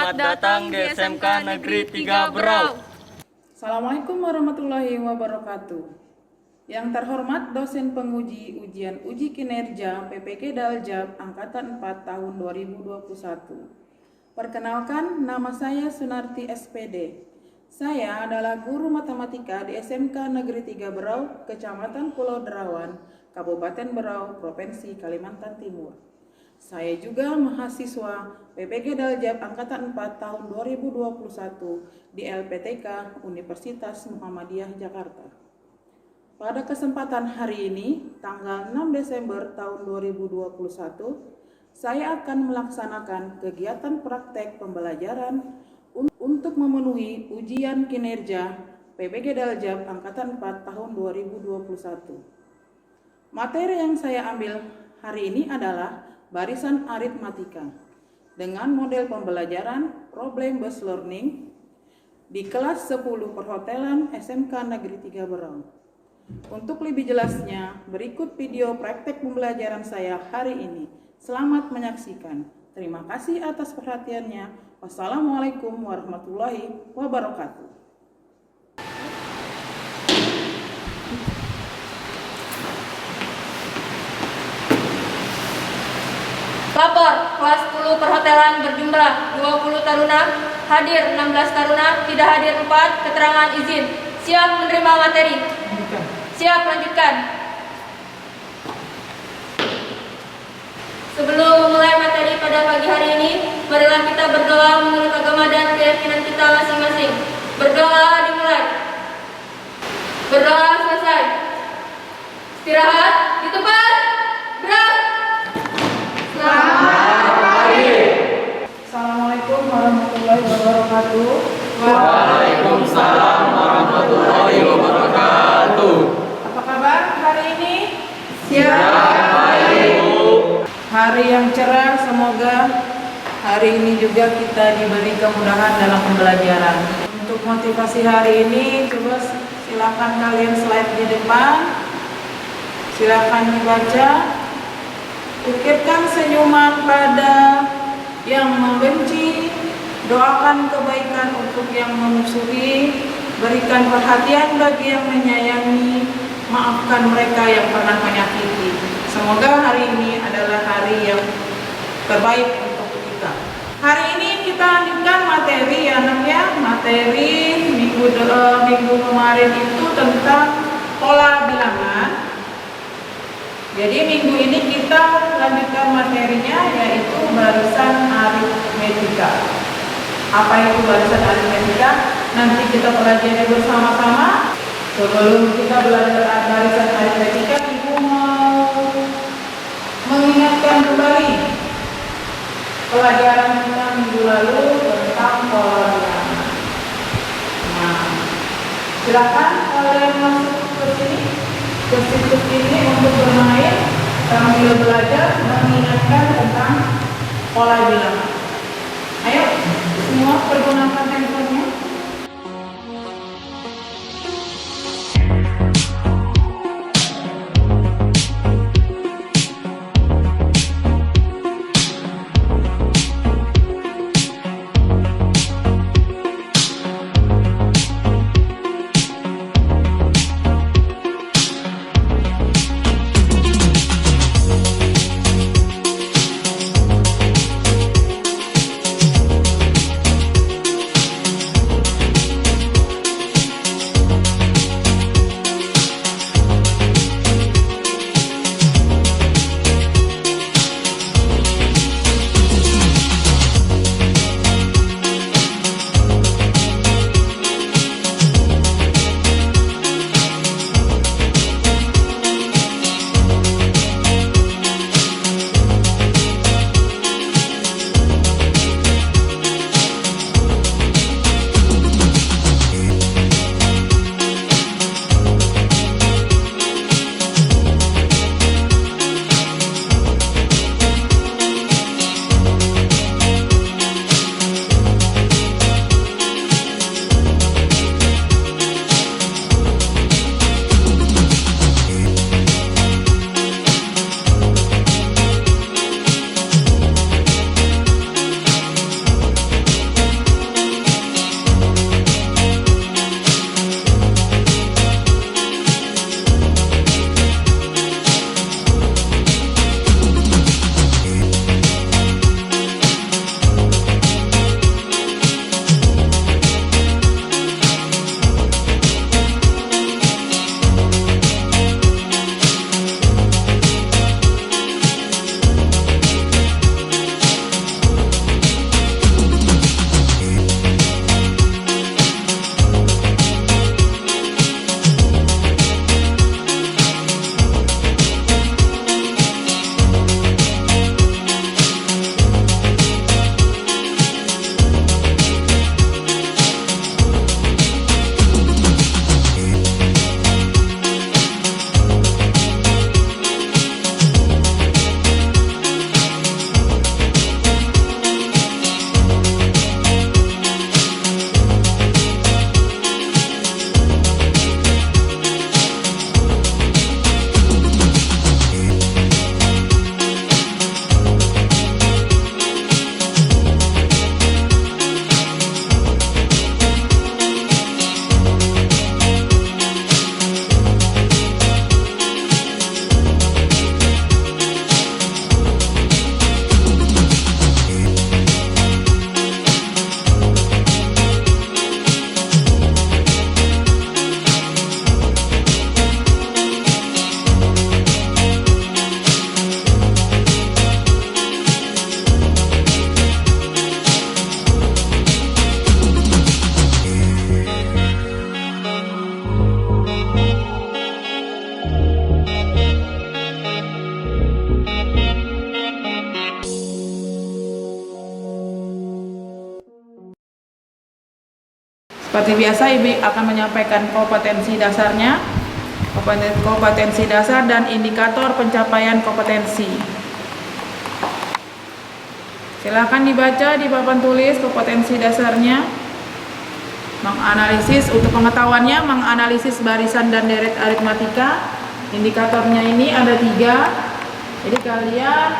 Selamat datang di SMK Negeri 3 Berau. Assalamualaikum warahmatullahi wabarakatuh. Yang terhormat dosen penguji ujian uji kinerja PPK Daljab Angkatan 4 tahun 2021. Perkenalkan, nama saya Sunarti SPD. Saya adalah guru matematika di SMK Negeri 3 Berau, Kecamatan Pulau Derawan, Kabupaten Berau, Provinsi Kalimantan Timur. Saya juga mahasiswa PPK Daljab Angkatan 4 tahun 2021 di LPTK Universitas Muhammadiyah Jakarta. Pada kesempatan hari ini, tanggal 6 Desember tahun 2021, saya akan melaksanakan kegiatan praktek pembelajaran untuk memenuhi ujian kinerja PPK Daljab Angkatan 4 tahun 2021. Materi yang saya ambil hari ini adalah barisan aritmatika dengan model pembelajaran problem based learning di kelas 10 perhotelan SMK Negeri 3 Berau. Untuk lebih jelasnya, berikut video praktek pembelajaran saya hari ini. Selamat menyaksikan. Terima kasih atas perhatiannya. Wassalamualaikum warahmatullahi wabarakatuh. Lapor, kelas 10 perhotelan berjumlah 20 taruna, hadir 16 taruna, tidak hadir 4, keterangan izin. Siap menerima materi? Siap, lanjutkan. Sebelum memulai materi pada pagi hari ini, marilah kita berdoa menurut agama dan keyakinan kita masing-masing. Berdoa dimulai. Berdoa selesai. Istirahat di tempat. Gerak. Assalamualaikum warahmatullahi wabarakatuh. Waalaikumsalam warahmatullahi wabarakatuh. Apa kabar hari ini? Siap, baik, Bu. Hari yang cerah, semoga hari ini juga kita diberi kemudahan dalam pembelajaran. Untuk motivasi hari ini, coba silakan kalian slide di depan. Silakan dibaca. Ukirkan senyuman pada yang membenci, doakan kebaikan untuk yang memusuhi, berikan perhatian bagi yang menyayangi, maafkan mereka yang pernah menyakiti. Semoga hari ini adalah hari yang terbaik untuk kita. Hari ini kita lanjutkan materi ya anak ya. Materi minggu kemarin itu tentang pola bilangan. Jadi minggu ini kita lanjutkan materinya yaitu barisan aritmetika. Apa itu barisan aritmetika? Nanti kita pelajari bersama-sama. Sebelum kita belajar barisan aritmetika, Ibu mau mengingatkan kembali pelajaran kita minggu lalu tentang pola bilangan. Nah, silakan kalian masuk ke sini, ke situs ini untuk bermain sambil belajar mengingatkan tentang pola bilangan. Ayo, semua pergunakan handphonenya. Seperti biasa, Ibu akan menyampaikan kompetensi dasarnya, kompetensi dasar dan indikator pencapaian kompetensi. Silakan dibaca di papan tulis kompetensi dasarnya. Menganalisis, untuk pengetahuannya, menganalisis barisan dan deret aritmatika. Indikatornya ini ada 3. Jadi kalian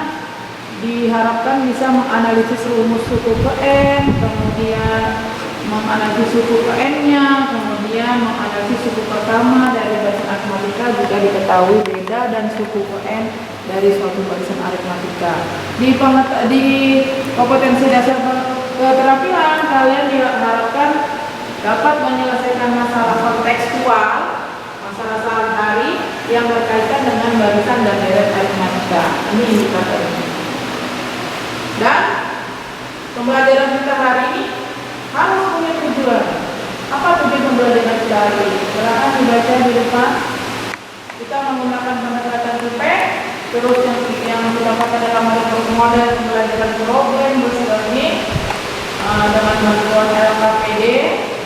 diharapkan bisa menganalisis rumus suku ke N, kemudian menganalisis suku ke N-nya, kemudian menganalisis suku pertama dari barisan aritmatika juga diketahui beda dan suku ke N dari suatu barisan aritmatika. Di kompetensi dasar keterampilan, kalian diharapkan dapat menyelesaikan masalah kontekstual, masalah sehari-hari yang berkaitan dengan barisan dan deret aritmatika. Ini indikatornya. Dan pembelajaran kita hari ini harus punya tujuan. Apa tujuan pembelajaran kita hari ini? Silakan dibaca di depan. Kita menggunakan pendekatan IP, terus yang kita pakai dalam model pembelajaran problem berselanjutnya dengan bantuan LKPD.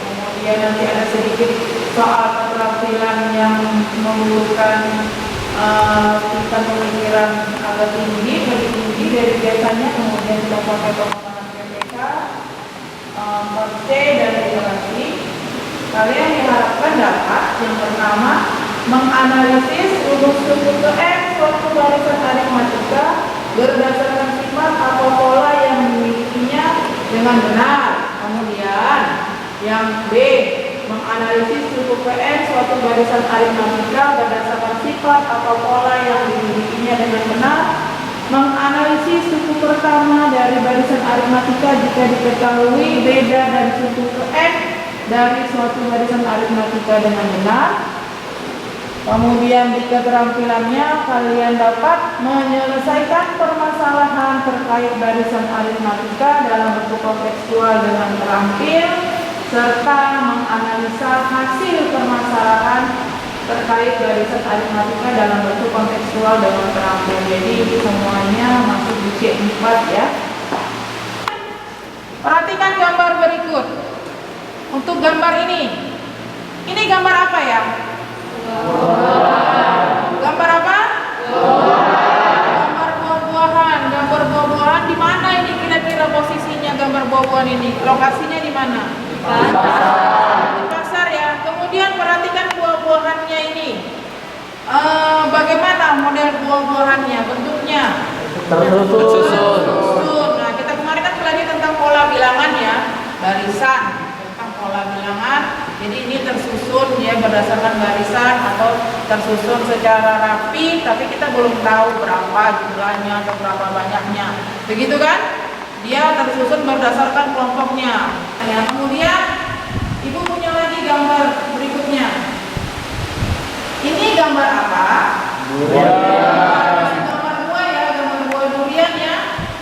Kemudian nanti ada sedikit soal keterampilan yang memerlukan tingkat pemikiran agak tinggi, lebih tinggi dari biasanya. Kemudian kita pakai pengembangan PPK, 4C dan literasi. Kalian diharapkan dapat yang pertama menganalisis rumus suku ke N suatu barisan aritmatika berdasarkan sifat atau pola yang dimilikinya dengan benar. Kemudian yang B, menganalisis suku ke N suatu barisan aritmatika berdasarkan sifat atau pola yang dimilikinya dengan benar. Menganalisis suku pertama dari barisan aritmatika jika diketahui beda dan suku ke N dari suatu barisan aritmatika dengan benar. Kemudian di keterampilannya kalian dapat menyelesaikan permasalahan terkait barisan aritmatika dalam bentuk kontekstual dengan terampil, serta menganalisa hasil permasalahan terkait barisan aritmatika dalam bentuk kontekstual dengan terampil. Jadi semuanya masuk di C4 ya. Perhatikan gambar berikut. Untuk gambar ini gambar apa ya? Gambar apa? Gambar buah-buahan. Gambar buah-buahan di mana ini kira-kira posisinya gambar buah-buahan ini? Lokasinya di mana? Di pasar ya. Kemudian perhatikan buah-buahannya ini. Bagaimana model buah-buahannya? Bentuknya tersusun. Nah, kita kemarin kan belajar tentang pola bilangan ya, barisan, tentang pola bilangan. Jadi ini tersusun ya berdasarkan barisan atau tersusun secara rapi, tapi kita belum tahu berapa jumlahnya atau berapa banyaknya. Begitu kan? Dia tersusun berdasarkan kelompoknya. Ya, kemudian Ibu punya lagi gambar berikutnya. Ini gambar apa? Gambar buah ya, gambar buah durian ya.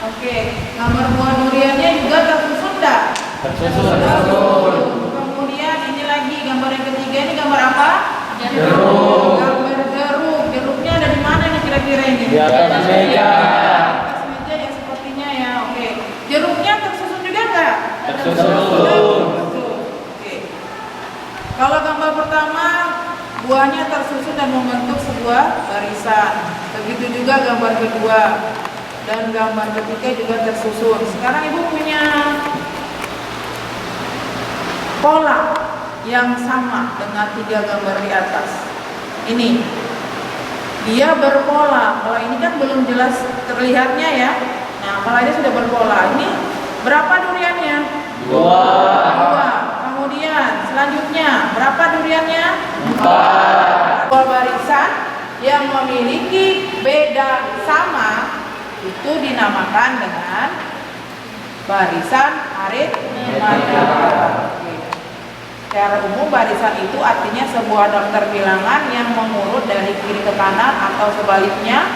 Oke, gambar buah duriannya juga tersusun enggak? Tersusun. Kemudian ini lagi gambar yang ketiga, ini gambar apa? Jeruk. Gambar jeruk. Jeruknya ada di mana nih kira-kira ini? Di atas meja. Ya sepertinya ya. Oke. Jeruknya tersusun juga enggak? Tersusun. Oke. Kalau gambar pertama buahnya tersusun dan membentuk sebuah barisan. Begitu juga gambar kedua dan gambar ketiga juga tersusun. Sekarang Ibu punya pola yang sama dengan 3 gambar di atas. Ini dia berpola. Kalau ini kan belum jelas terlihatnya ya. Nah, kalau ini sudah berpola. Ini berapa duriannya? 2. Kemudian selanjutnya berapa duriannya? 4. Dua barisan yang memiliki beda sama itu dinamakan dengan barisan aritmatika. Secara umum barisan itu artinya sebuah daftar bilangan yang mengurut dari kiri ke kanan atau sebaliknya.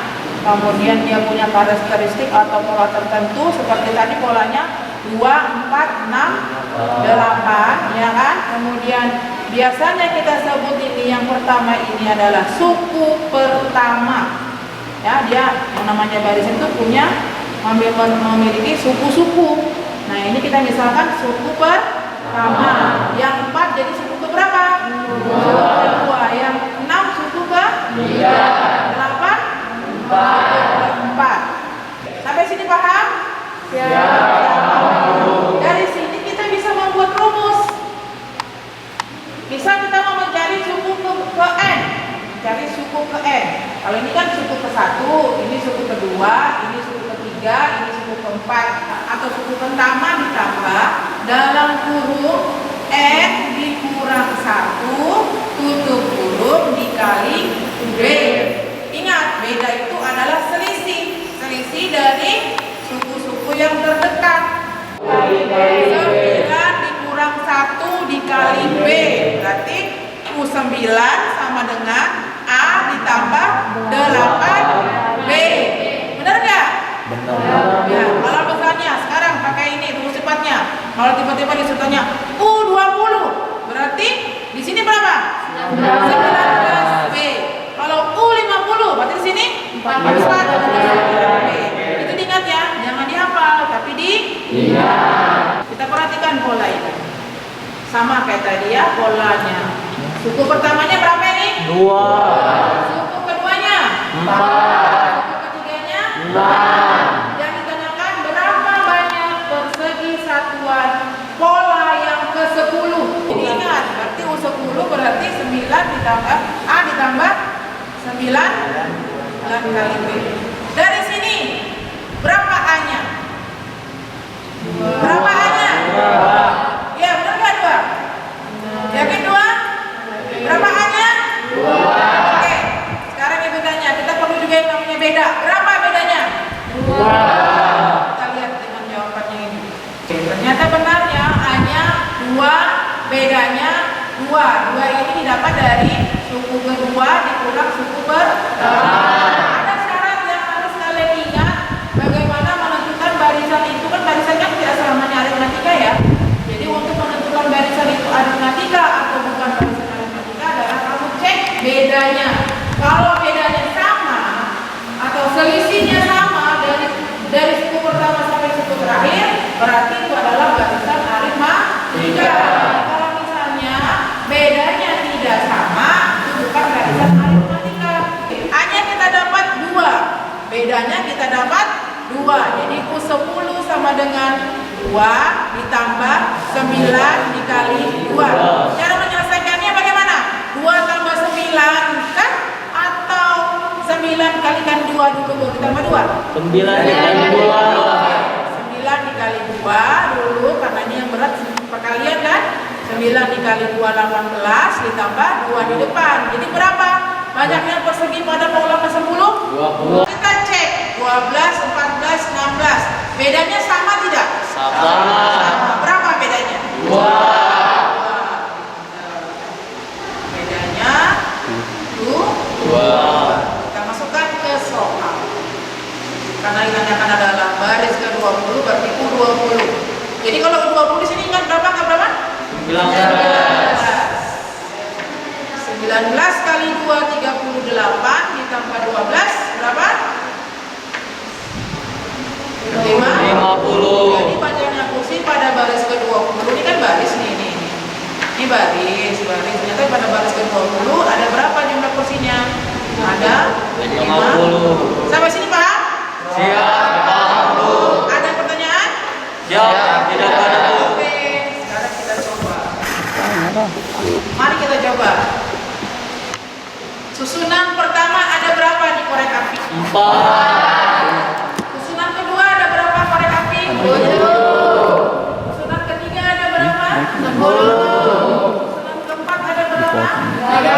Kemudian dia punya karakteristik atau pola tertentu seperti tadi polanya 2, 4, 6, 8 ya kan. Kemudian biasanya kita sebut ini yang pertama ini adalah suku pertama. Ya, dia yang namanya barisan itu punya memiliki suku-suku. Nah, ini kita misalkan suku pertama. Sama. Yang 4 jadi suku ke berapa? 2. Yang 6 suku ke 3. 8? 4. Sampai sini paham? Ya. Dari sini kita bisa membuat rumus. Misal kita mau mencari suku ke n, cari suku ke n. Kalau ini kan suku ke 1, ini suku kedua, ini suku ketiga, ini suku keempat, atau suku pertama ditambah dalam kurung n dikurang 1 tutup kurung dikali b. Ingat, beda itu adalah selisih dari suku-suku yang terdekat. 9 dikurang 1 dikali B, berarti U9 sama dengan A ditambah 8B. Benar nggak? Benar. Ya, kalau misalnya sekarang pakai ini rumus cepatnya. Kalau tiba-tiba disuruhnya U20, berarti di sini berapa? 19B. Kalau U50, berarti di sini 14B. Itu diingat ya, jangan dihafal, tapi diingat. Kita perhatikan pola ini. Sama kayak tadi ya polanya. Suku pertamanya berapa ini? 2. Suku keduanya? 4. Suku ketiganya? 6. Yang ditanyakan berapa banyak persegi satuan pola yang ke-10. Jadi ingat, berarti U10 berarti 9 ditambah A ditambah 9 kali B. Dari sini berapa A-nya? Berapa A-nya? 2. Ya, benar nggak 2? Yakin 2? Berapa A-nya? 2. Oke, sekarang ibu tanya, kita perlu juga yang namanya beda. Berapa bedanya? 2. Kita lihat dengan jawabannya ini. Oke, ternyata benar ya, A-nya 2, bedanya 2. 2 ini didapat dari suku kedua dikurang suku pertama. Ada syarat yang harus kalian ingat. Bagaimana menentukan barisan itu, kan barisan kan tidak selamanya aritmatika ya. Jadi untuk menentukan barisan itu aritmatika atau bukan barisan aritmatika adalah kamu cek bedanya. Kalau bedanya sama atau selisihnya sama dari suku pertama sampai suku terakhir, berarti itu adalah barisan aritmatika. Kalau misalnya bedanya tidak sama, itu bukan barisan aritmatika. A-nya kita dapat 2, bedanya kita dapat 2. Jadi U10 sama dengan 2 ditambah 9 dikali 2. Cara menyelesaikannya bagaimana? 2 tambah 9 kan? Atau 9 kalikan 2 dulu ditambah 2? 9 dikali 2. 9 dikali 2 dulu, karena ini yang berat perkalian kan? 9 dikali 2 18 ditambah 2 di depan. Jadi berapa? Banyaknya persegi pada pola ke-10? 20. Kita cek 12, 14, 16. Bedanya sama tidak? Sama. Berapa bedanya? 2. Bedanya 2. Kita masukkan ke soal. Karena ditanyakan adalah baris ke-20 berarti U20. Jadi kalau U20 di sini ingat berapa? 19 kali 2 38 ditambah 12 berapa? 50. Jadi panjangnya kursi pada baris ke-20 ini kan baris nih. Ini baris. Ternyata pada baris ke-20 ada berapa jumlah kursinya? Ada 50. Sampai sini paham? Siap, paham Bu. Ada pertanyaan? Siap, tidak ada Bu. Oke, sekarang kita coba. Mari kita coba. Susunan pertama ada berapa di korek api? 4. Susunan kedua ada berapa korek api? 7. Susunan ketiga ada berapa? 10. Susunan keempat ada berapa? 13. Ada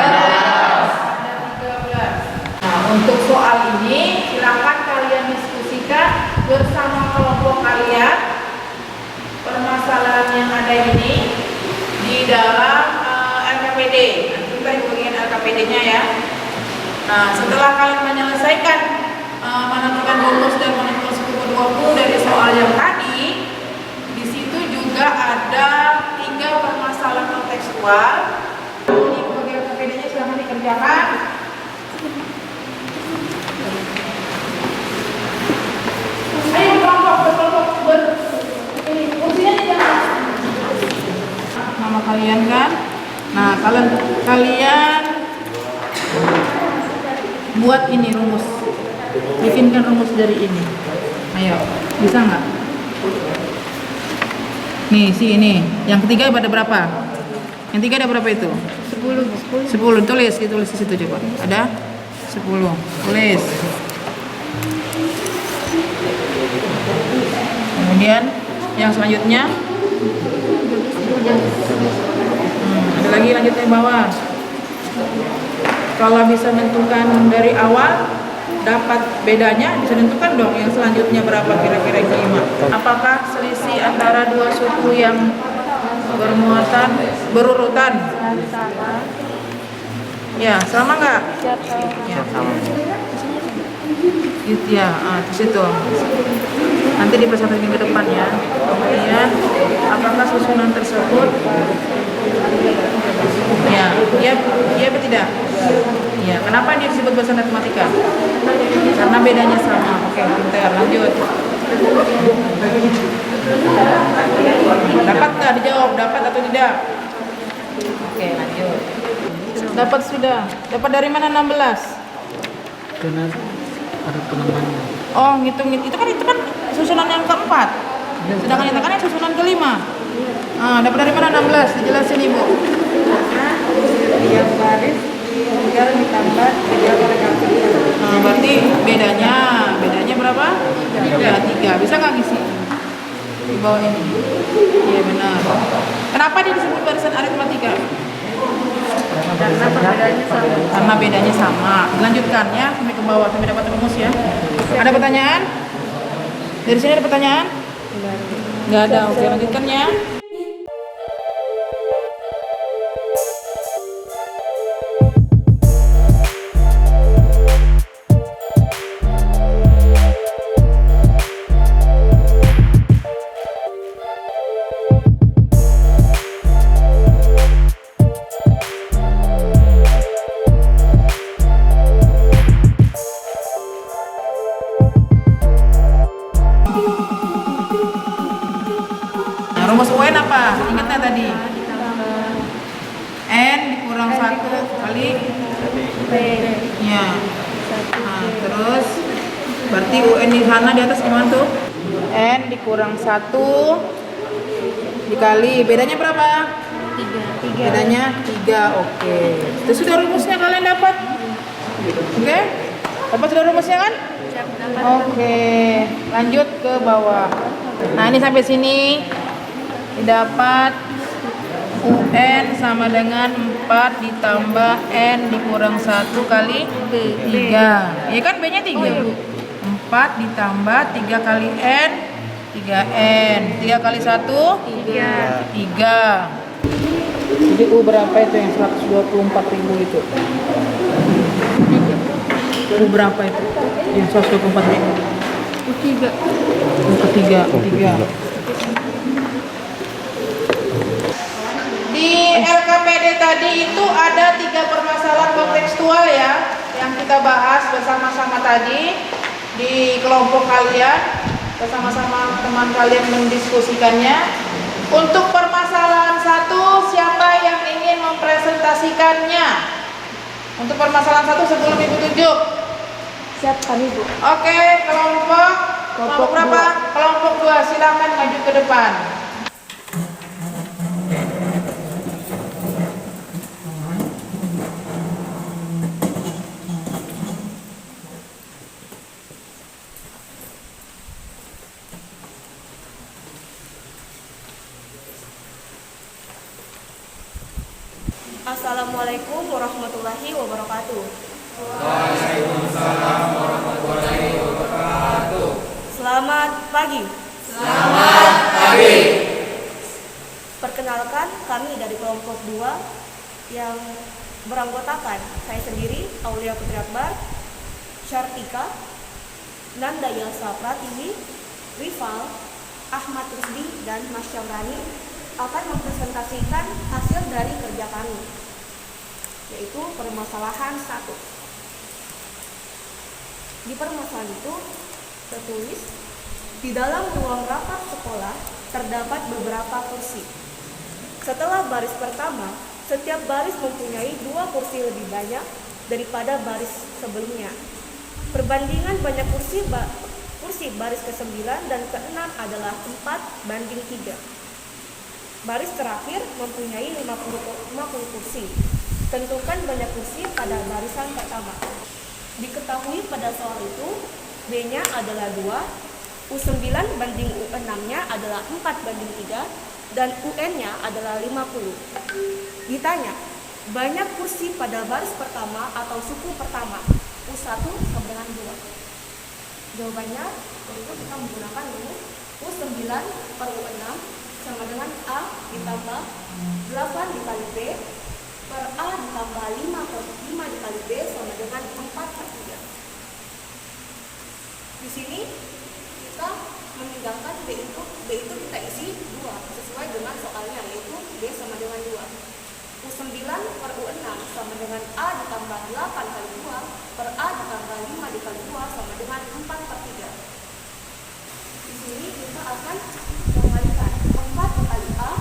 13. Nah, untuk soal ini silakan kalian diskusikan bersama kelompok kalian permasalahan yang ada ini di dalam LKPD. Nanti kita bagian LKPD-nya ya. Nah, setelah kalian menyelesaikan menentukan rumus dan menentukan suku ke-20 dari soal yang tadi, di situ juga ada 3 permasalahan kontekstual. Ini bagian LKPD-nya silahkan dikerjakan. Ayo berkelompok ini kursinya jangan Kalian buat ini rumus. Bikinkan rumus dari ini. Ayo, bisa nggak? Nih, ini. Yang ketiga ada berapa? Yang tiga ada berapa itu? 10. Tulis di situ coba. Ada 10. Tulis. Kemudian yang selanjutnya ada lagi lanjutnya bawah. Kalau bisa menentukan dari awal dapat bedanya, bisa tentukan dong yang selanjutnya berapa kira-kira yang kelima. Apakah selisih antara dua suku yang bermuatan berurutan? Ya, sama nggak? Ya, sama. Ya, di situ. Nanti dipresentasikan ke depan ya. Kemudian, apakah susunan tersebut? Ya atau tidak? Ya, kenapa dia disebut bahasa matematika? Karena bedanya sama. Oke, pintar. Lanjut. Dapat nggak dijawab? Dapat atau tidak? Oke, lanjut. Dapat sudah. Dapat dari mana 16? Karena ada penambahannya. Oh, ngitung itu kan susunan yang keempat. Sedangkan yang tekannya susunan kelima. Dapat dari mana 16? Dijelasin Ibu. Yang baris tinggal ditambah 3 kali kaki. Berarti bedanya berapa? 3. Bisa nggak ngisi di bawah ini? Iya benar. Kenapa dia disebut barisan aritmatika? Karena bedanya sama. Lanjutkan ya sampai ke bawah sampai dapat rumus ya. Ada pertanyaan? Dari sini ada pertanyaan? Nggak ada. Oke, lanjutkan ya. Rumus UN apa? Ingat nggak tadi? N dikurang 1 kali P. Ya. Terus berarti UN di sana di atas gimana tuh? N dikurang 1 dikali bedanya berapa? 3. Bedanya 3. Oke. Itu sudah rumusnya kalian dapat? Oke? Dapat sudah rumusnya kan? Oke. Lanjut ke bawah. Nah, ini sampai sini didapat UN sama dengan 4 ditambah N dikurang 1 kali 3. Ya kan B-nya 3. 4 ditambah 3 kali N 3N. 3 kali 1 3. Jadi U berapa itu yang 124.000 itu? U berapa itu? Yang 124.000? U ketiga. Di LKPD tadi itu ada 3 permasalahan kontekstual ya yang kita bahas bersama-sama tadi di kelompok kalian, bersama-sama teman kalian mendiskusikannya. Untuk permasalahan 1, siapa yang ingin mempresentasikannya? Untuk permasalahan 1 sebelum Ibu tunjuk. Siap kami Bu. Oke, kelompok berapa? Kelompok 2, silakan maju ke depan. Assalamualaikum warahmatullahi wabarakatuh. Waalaikumsalam warahmatullahi wabarakatuh. Selamat pagi. Selamat pagi. Perkenalkan, kami dari kelompok 2 yang beranggotakan saya sendiri, Aulia Putri Akbar, Syartika, Nanda Yelsa Pratiwi, Rival, Ahmad Rusdi, dan Mas Syamrani akan mempresentasikan hasil dari kerja kami, yaitu permasalahan 1. Di permasalahan itu tertulis, di dalam ruang rapat sekolah terdapat beberapa kursi. Setelah baris pertama Setiap baris mempunyai 2 kursi lebih banyak daripada baris sebelumnya. Perbandingan banyak kursi baris ke-9 dan ke-6 adalah 4:3. Baris terakhir mempunyai 50 kursi. Tentukan banyak kursi pada barisan pertama. Diketahui pada soal itu B-nya adalah 2, U9 banding U6-nya adalah 4:3, dan UN-nya adalah 50. Ditanya, banyak kursi pada baris pertama atau suku pertama, U1 sama dengan 2. Jawabannya yaitu kita menggunakan rumus U9 per U6 sama dengan A ditambah 8 dikali B per A ditambah 5 dikali B sama dengan 4/3. Di sini kita meninggalkan B itu kita isi 2 sesuai dengan soalnya, yaitu B sama dengan 2. U9 per U6 sama dengan A ditambah 8 kali 2 per A ditambah 5 dikali 2 sama dengan 4/3. Di sini kita akan mengalikan 4 dikali A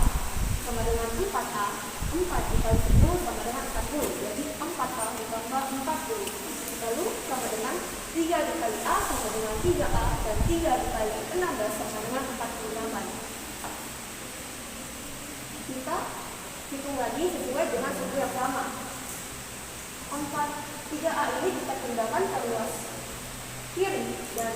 sama dengan 4A, 4 dikali 10 sama dengan 40, jadi 4A ditambah 40. Lalu sama dengan 3 dikali A sama dengan 3A, dan 3 dikali 16 sama dengan 48. Kita hitung lagi sesuai dengan suku yang sama. 3A ini kita pindahkan ke luas kiri, dan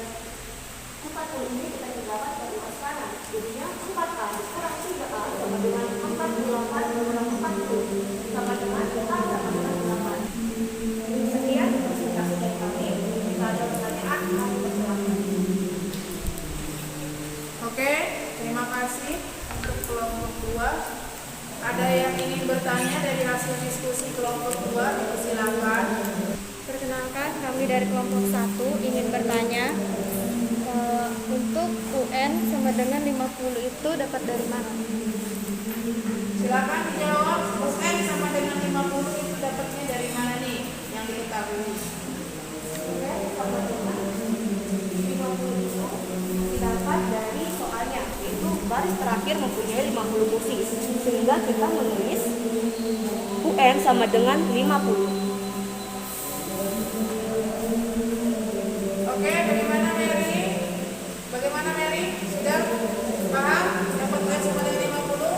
40 ini kita pindahkan ke luas kanan. Jadinya 4A dikurang 3A sama dengan 48 kurang 40 sama dengan A sama dengan 8. Sekian presentasi dari kami. Jika ada pertanyaan, kami persilakan. Oke, terima kasih untuk kelompok 2. Ada yang ingin bertanya dari hasil diskusi kelompok 2? Silakan. Perkenalkan, kami dari kelompok 1 ingin bertanya, untuk UN sama dengan 50 itu dapat dari mana? Silakan dijawab. UN sama dengan 50 itu dapatnya dari mana nih yang diketahui? UN sama dengan 50 itu didapat dari soalnya, yaitu baris terakhir mempunyai 50 kursi, sehingga kita menulis UN sama dengan 50. Oke, bagaimana Mary? Bagaimana Mary? Sudah paham? Dapat UN sama dengan 50?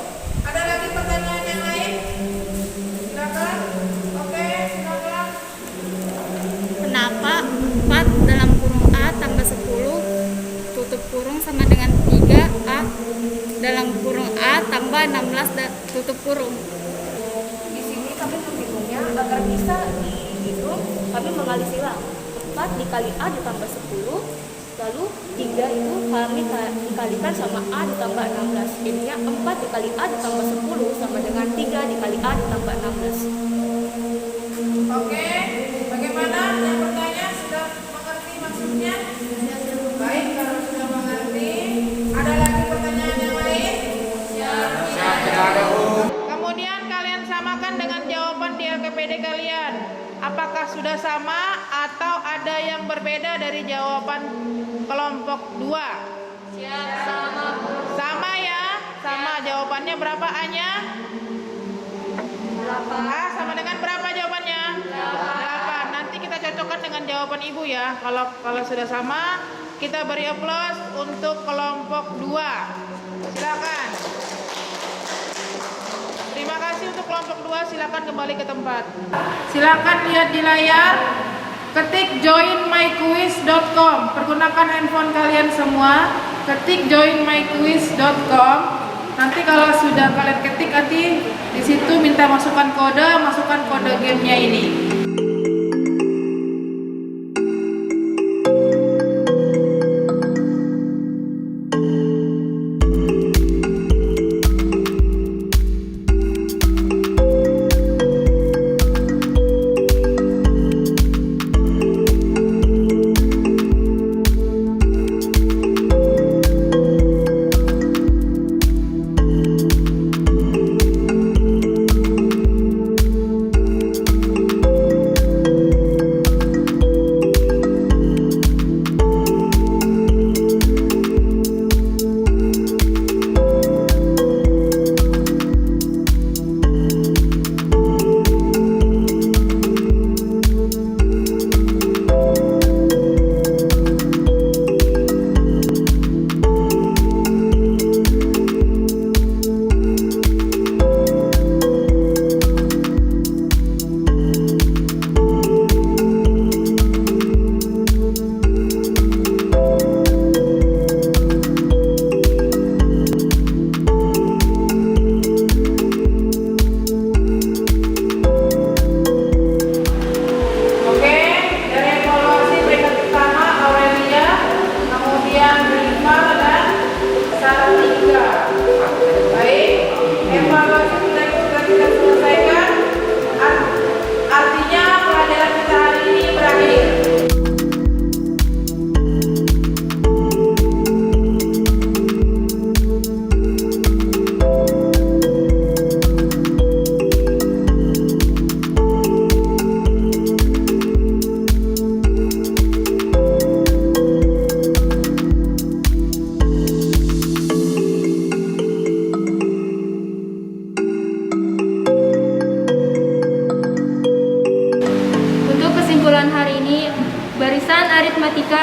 Ada lagi pertanyaan yang lain? Silakan. Oke, silakan. Kenapa 4 dalam kurung A tambah 10 tutup kurung sama dengan 3A dalam kurung A tambah 16 tutup kurung? Di sini kami menghitungnya agar bisa dihitung, kami mengali silang. 4 dikali A ditambah 10, lalu 3 itu kami dikalikan sama A ditambah 16. Jadinya 4 dikali A ditambah 10 sama dengan 3 dikali A ditambah 16. Oke, bagaimana yang bertanya? Sudah mengerti maksudnya? Baik, kalau sudah mengerti, ada lagi pertanyaan yang lain? Kemudian kalian samakan dengan jawaban di LKPD kalian. Apakah sudah sama atau ada yang berbeda dari jawaban kelompok 2? Siap, sama. Sama ya? Sama. Jawabannya berapa A-nya? 8. A sama dengan berapa jawabannya? 8. Nanti kita cocokkan dengan jawaban ibu ya. Kalau sudah sama, kita beri aplaus untuk kelompok 2. Silakan. Terima kasih untuk kelompok 2. Silakan kembali ke tempat. Silakan lihat di layar. Ketik joinmyquiz.com. Pergunakan handphone kalian semua. Ketik joinmyquiz.com. Nanti kalau sudah kalian ketik, nanti di situ minta masukkan kode gamenya ini.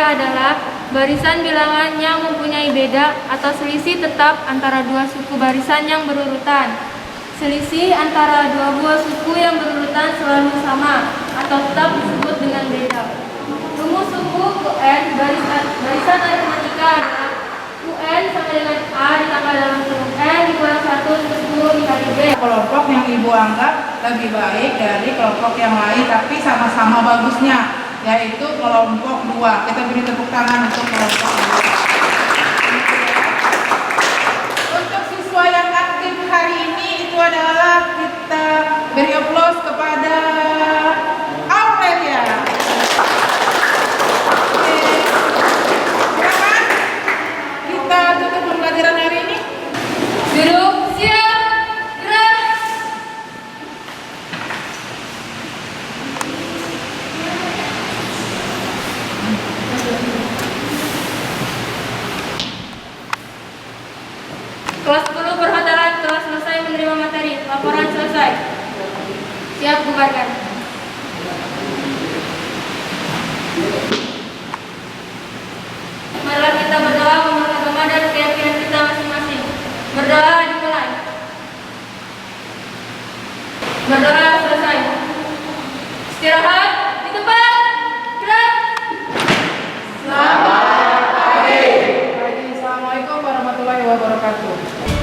adalah barisan bilangan yang mempunyai beda atau selisih tetap antara dua suku barisan yang berurutan. Selisih antara dua buah suku yang berurutan selalu sama atau tetap disebut dengan beda. Rumus suku UN barisan aritmatika adalah UN sama dengan A ditambah dalam kurung N dikurang 1 terus 10 dikali B. Kelompok yang ibu anggap lebih baik dari kelompok yang lain tapi sama-sama bagusnya, yaitu kelompok 2. Kita beri tepuk tangan untuk kelompok 2. Untuk siswa yang aktif hari ini itu adalah kita beri aplaus kepada Aurelia. Oke. Silakan kita tutup pembelajaran hari ini. Duduk, siap, gerak. Kelas 10 perhotelan telah selesai menerima materi. Laporan selesai. Siap bubarkan. Marilah kita berdoa menurut agama dan keyakinan kita masing-masing. Berdoa dimulai. Berdoa selesai. Istirahat di tempat. Gerak. Selamat pagi. Assalamualaikum warahmatullahi wabarakatuh.